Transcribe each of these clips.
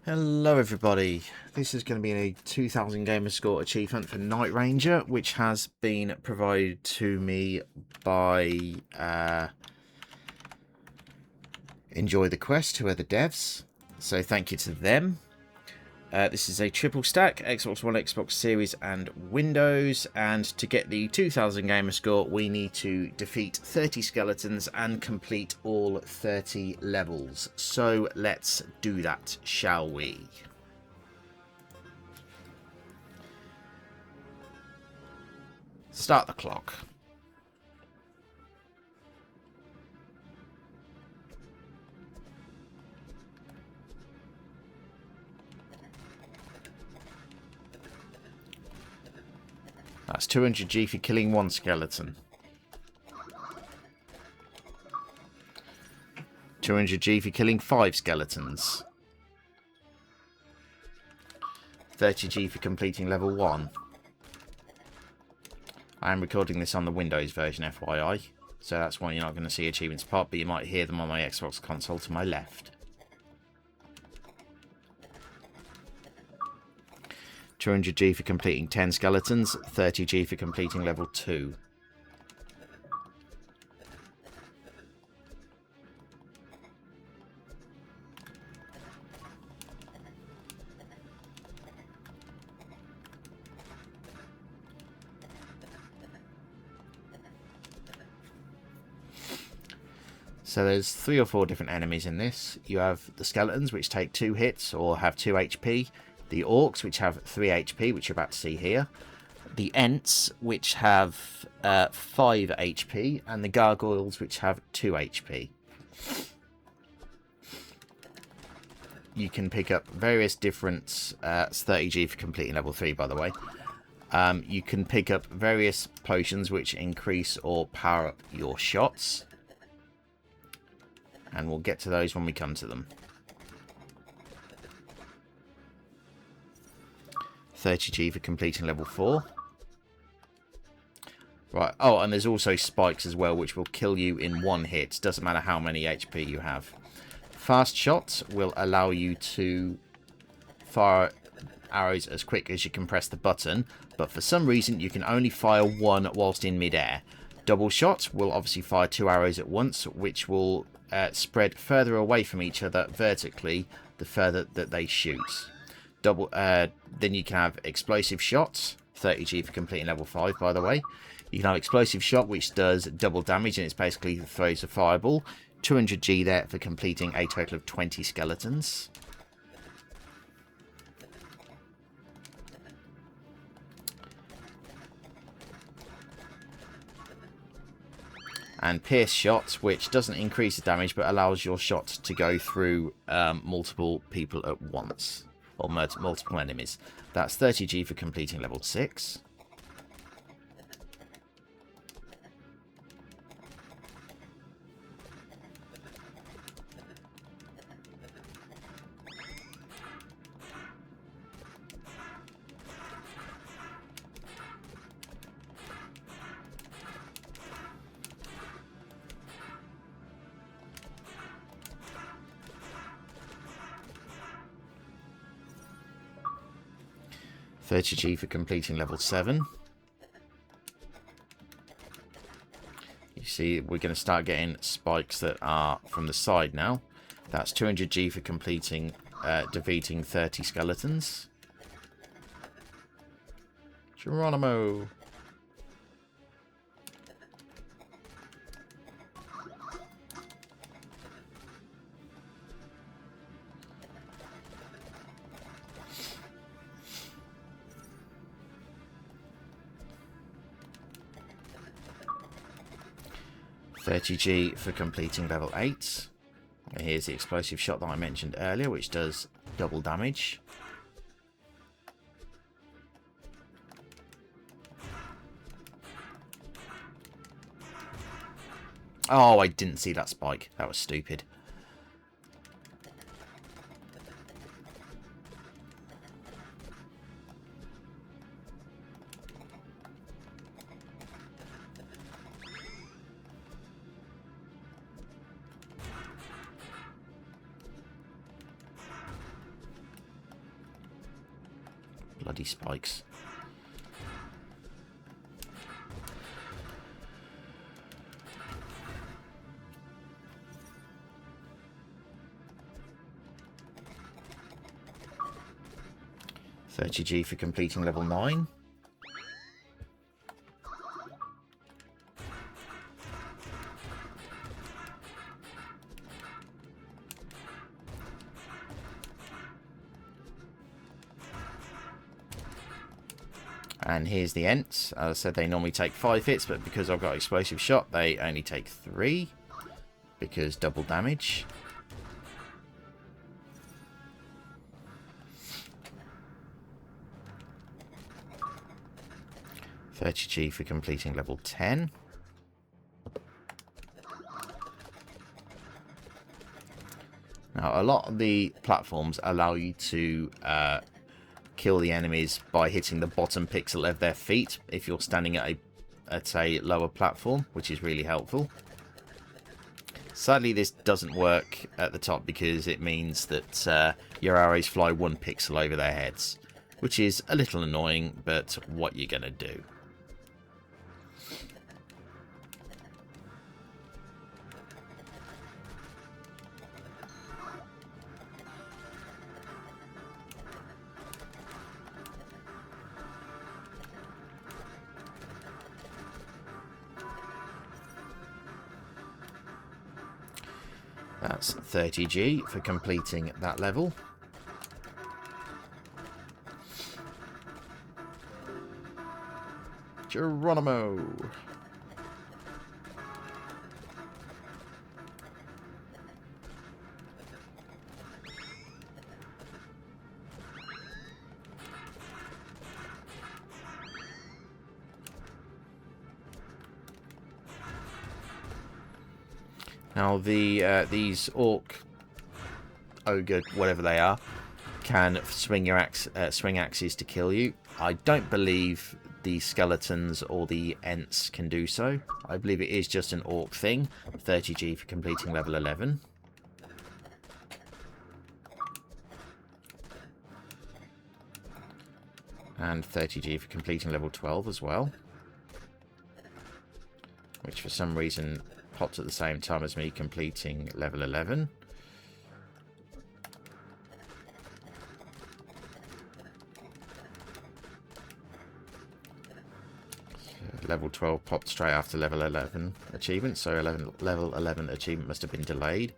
Hello everybody, this is going to be a 2000 gamer score achievement for Night Ranger, which has been provided to me by Enjoy the Quest, who are the devs, so thank you to them. This is a triple stack, Xbox One, Xbox Series and Windows, and to get the 2000 gamer score we need to defeat 30 skeletons and complete all 30 levels. So let's do that, shall we? Start the clock. That's 200G for killing one skeleton. 200G for killing 5 skeletons. 30G for completing level 1. I am recording this on the Windows version, FYI. So that's why you're not going to see achievements pop, but you might hear them on my Xbox console to my left. 200G for completing 10 skeletons, 30G for completing level 2. So there's 3 or 4 different enemies in this. You have the skeletons, which take 2 hits or have 2 HP. The orcs, which have 3 HP, which you're about to see here. The ents, which have 5 HP. And the gargoyles, which have 2 HP. You can pick up various different... it's 30G for completing level 3, by the way. You can pick up various potions which increase or power up your shots. And we'll get to those when we come to them. 30G for completing level 4. Right. Oh, and there's also spikes as well, which will kill you in 1 hit. Doesn't matter how many HP you have. Fast shots will allow you to fire arrows as quick as you can press the button. But for some reason, you can only fire 1 whilst in midair. Double shot will obviously fire 2 arrows at once, which will spread further away from each other vertically the further that they shoot. Then you can have explosive shots, 30G for completing level 5, by the way. You can have explosive shot, which does double damage, and it's basically throws a fireball. 200G there for completing a total of 20 skeletons. And pierce shot, which doesn't increase the damage, but allows your shot to go through multiple people at once. Or multiple enemies. That's 30G for completing level 6. $30G for completing level 7. You see, we're going to start getting spikes that are from the side now. That's 200G for completing, defeating 30 skeletons. Geronimo! $30G for completing level 8. And here's the explosive shot that I mentioned earlier, which does double damage. Oh, I didn't see that spike. That was stupid. Bloody spikes. $30G for completing level 9. And here's the Ents. As I said, they normally take 5 hits, but because I've got explosive shot, they only take 3. Because double damage. $30G for completing level 10. Now, a lot of the platforms allow you to kill the enemies by hitting the bottom pixel of their feet if you're standing at a lower platform, which is really helpful. Sadly, this doesn't work at the top because it means that your arrows fly 1 pixel over their heads, which is a little annoying, but what you're going to do. That's $30G for completing that level. Geronimo! Now these orc, ogre, whatever they are, can swing axes to kill you. I don't believe the skeletons or the Ents can do so. I believe it is just an orc thing. $30G for completing level 11. And $30G for completing level 12 as well. Which for some reason popped at the same time as me completing level 11. So level 12 popped straight after level 11 achievement, so level 11 achievement must have been delayed.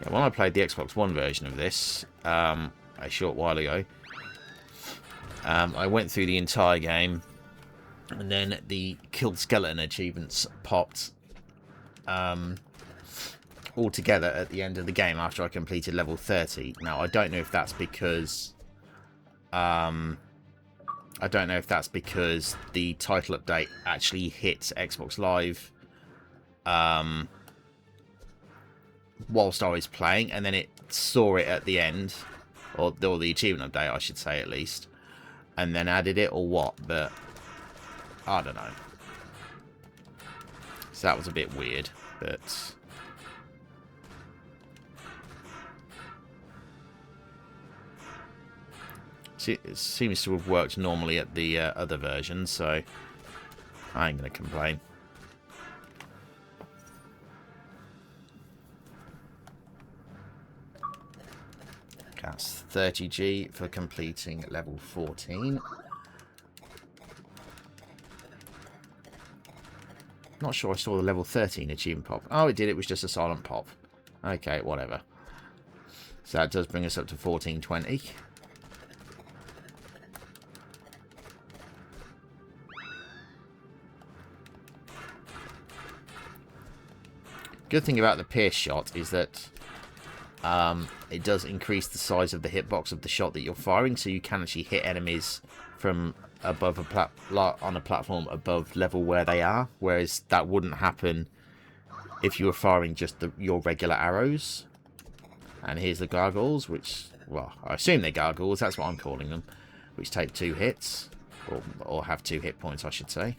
Yeah, when I played the Xbox One version of this a short while ago, I went through the entire game, and then the killed skeleton achievements popped all together at the end of the game after I completed level 30. Now, I don't know if that's because the title update actually hit Xbox Live whilst I was playing, and then it saw it at the end, or the achievement update, I should say, at least, and then added it, or what, but I don't know. So that was a bit weird, but it seems to have worked normally at the other version, so I ain't going to complain. That's $30G for completing level 14. Not sure I saw the level 13 achievement pop. Oh, it did. It was just a silent pop. Okay, whatever. So that does bring us up to 1420. Good thing about the pierce shot is that it does increase the size of the hitbox of the shot that you're firing, so you can actually hit enemies from above on a platform above level where they are, whereas that wouldn't happen if you were firing just your regular arrows. And here's the gargoyles, which, well, I assume they're gargoyles, that's what I'm calling them, which take 2 hits, or have 2 hit points, I should say.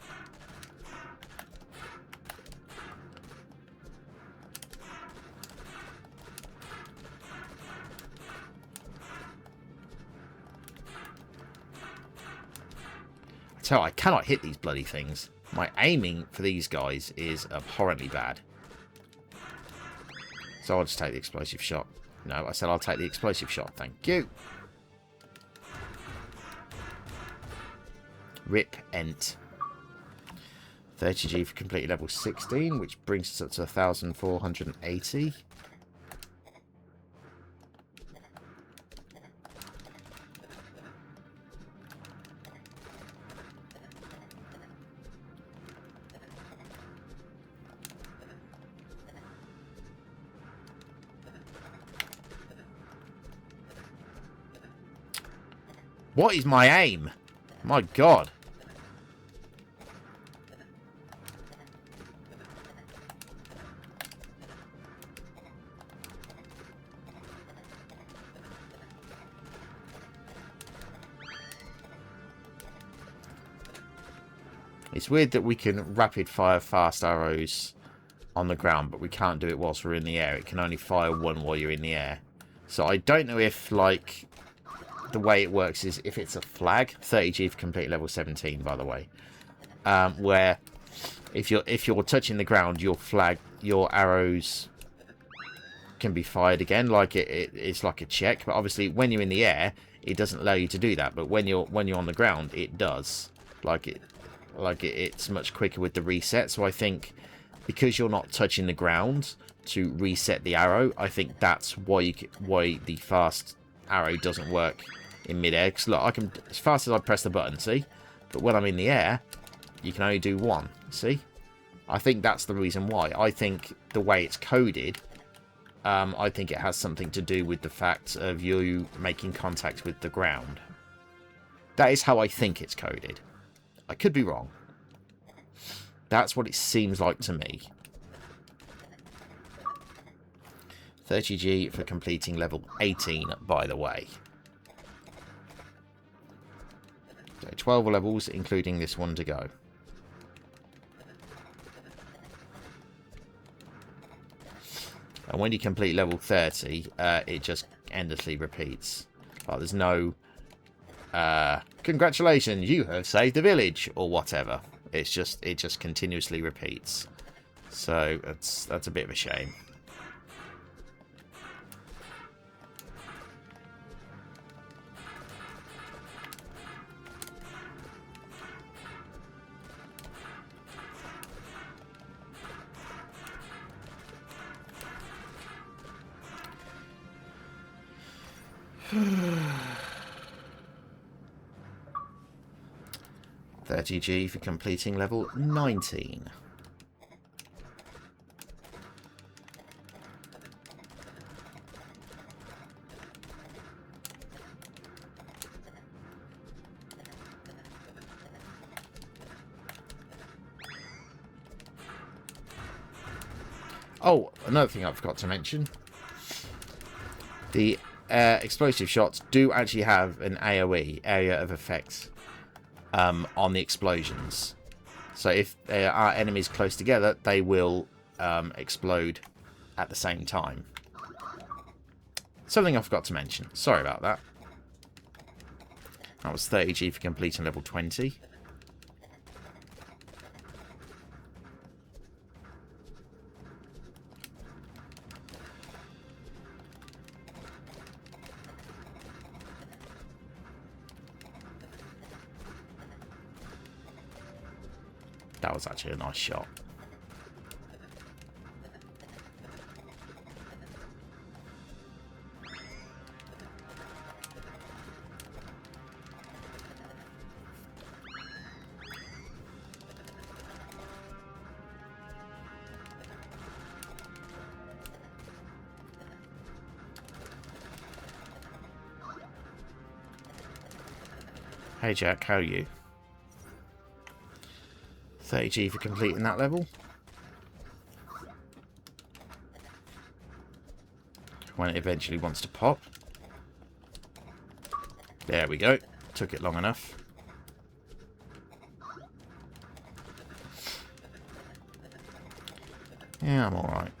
tell I cannot hit these bloody things. My aiming for these guys is abhorrently bad. So I'll just take the explosive shot. No, I said I'll take the explosive shot. Thank you. Rip Ent. 30G for completed level 16, which brings us up to 1,480. What is my aim? My God. It's weird that we can rapid fire fast arrows on the ground, but we can't do it whilst we're in the air. It can only fire one while you're in the air. So I don't know if, like, the way it works is if it's a flag, 30G for complete level 17, by the way, where if you're touching the ground, your arrows can be fired again, like it's like a check. But obviously, when you're in the air, it doesn't allow you to do that. But when you're on the ground, it does. It's much quicker with the reset. So I think because you're not touching the ground to reset the arrow, I think that's why the fast arrow doesn't work in mid-air. Because look, I can, as fast as I press the button, see, but when I'm in the air, you can only do one. See, I think that's the reason why. I think the way it's coded, I think it has something to do with the fact of you making contact with the ground. That is how I think it's coded. I could be wrong. That's what it seems like to me. 30G for completing level 18, by the way. So 12 levels, including this one to go. And when you complete level 30, it just endlessly repeats. Like, there's no... congratulations, you have saved the village, or whatever. It just continuously repeats. So that's a bit of a shame. $30G for completing level 19. Oh, another thing I forgot to mention. The explosive shots do actually have an AoE, area of effect, on the explosions. So if there are enemies close together, they will explode at the same time. Something I forgot to mention. Sorry about that. That was 30G for completing level 20. That was actually a nice shot. Hey Jack, how are you? 30G for completing that level. When it eventually wants to pop. There we go. Took it long enough. Yeah, I'm alright.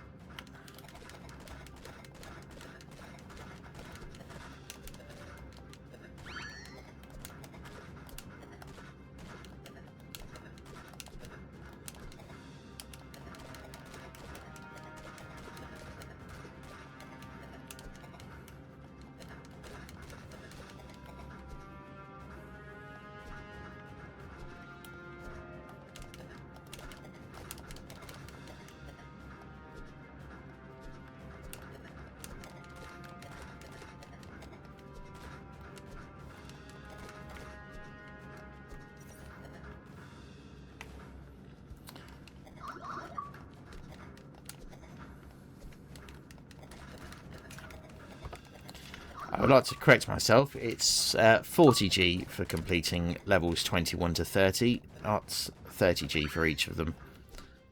I'd like to correct myself. It's 40G for completing levels 21 to 30, not 30G for each of them.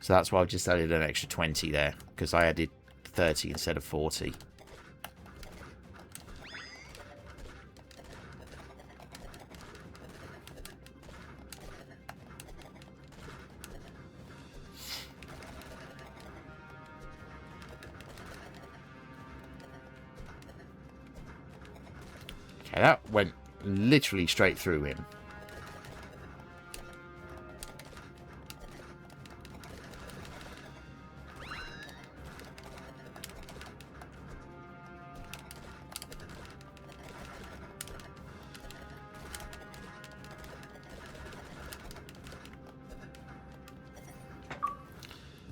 So that's why I've just added an extra 20 there, because I added 30 instead of 40. Okay, that went literally straight through him.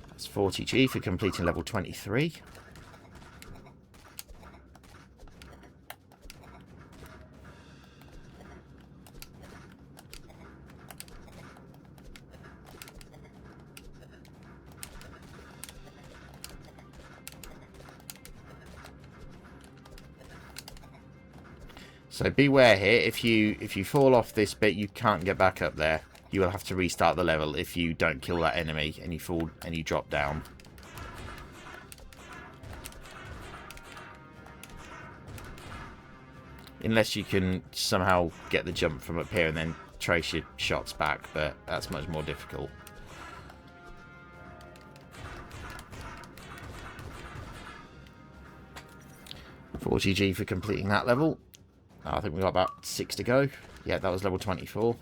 That's 40G for completing level 23. So beware here, if you fall off this bit, you can't get back up there. You will have to restart the level if you don't kill that enemy and you fall and you drop down. Unless you can somehow get the jump from up here and then trace your shots back, but that's much more difficult. $40G for completing that level. I think we've got about 6 to go. Yeah, that was level 24.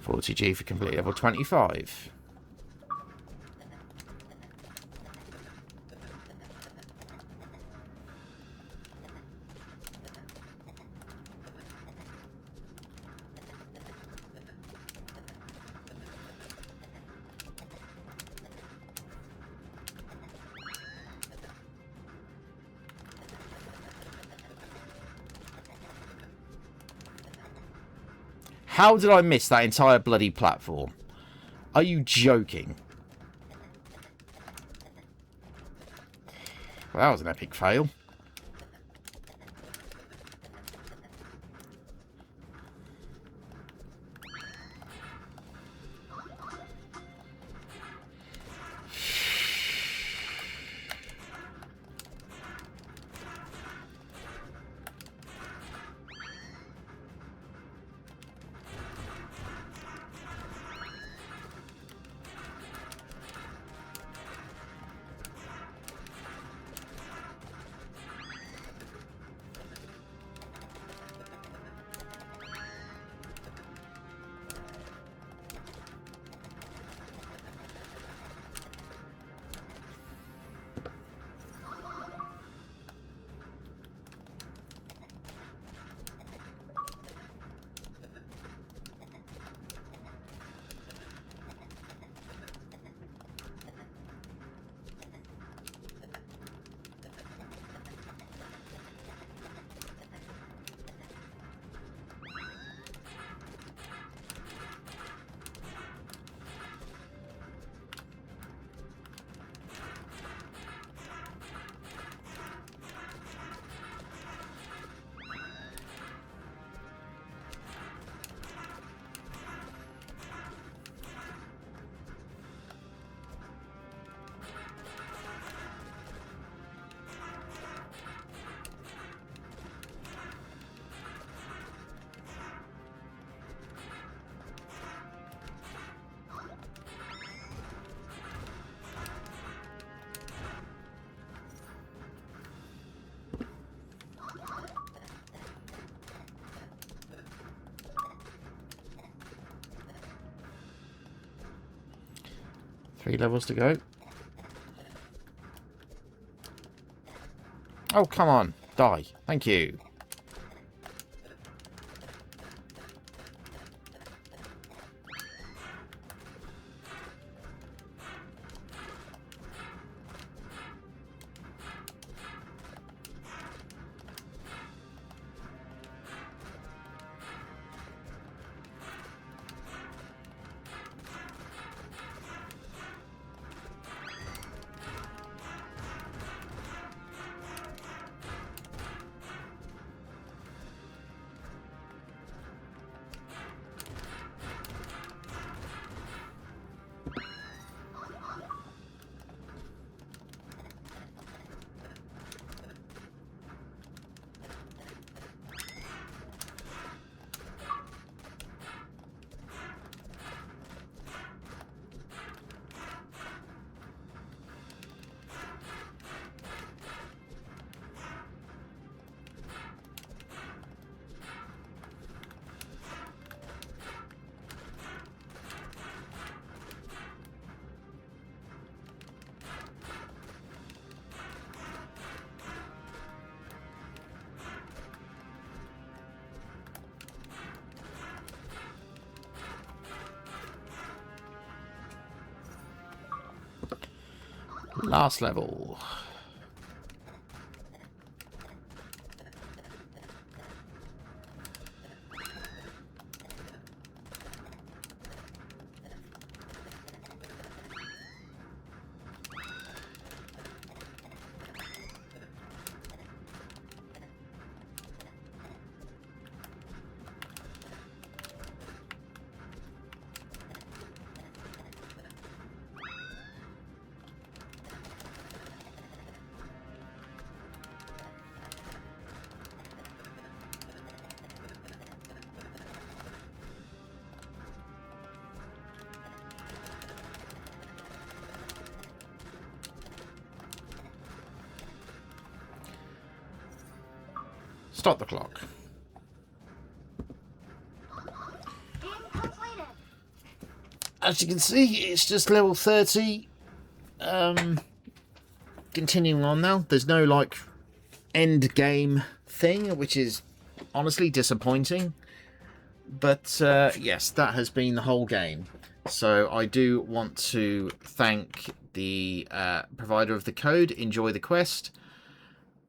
$40G for complete level 25. How did I miss that entire bloody platform? Are you joking? Well, that was an epic fail. 3 levels to go. Oh, come on. Die. Thank you. Last level. Stop the clock. As you can see, it's just level 30. Continuing on now. There's no, like, end game thing, which is honestly disappointing. But, yes, that has been the whole game. So I do want to thank the provider of the code. Enjoy the quest.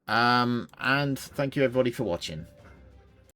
And thank you everybody for watching.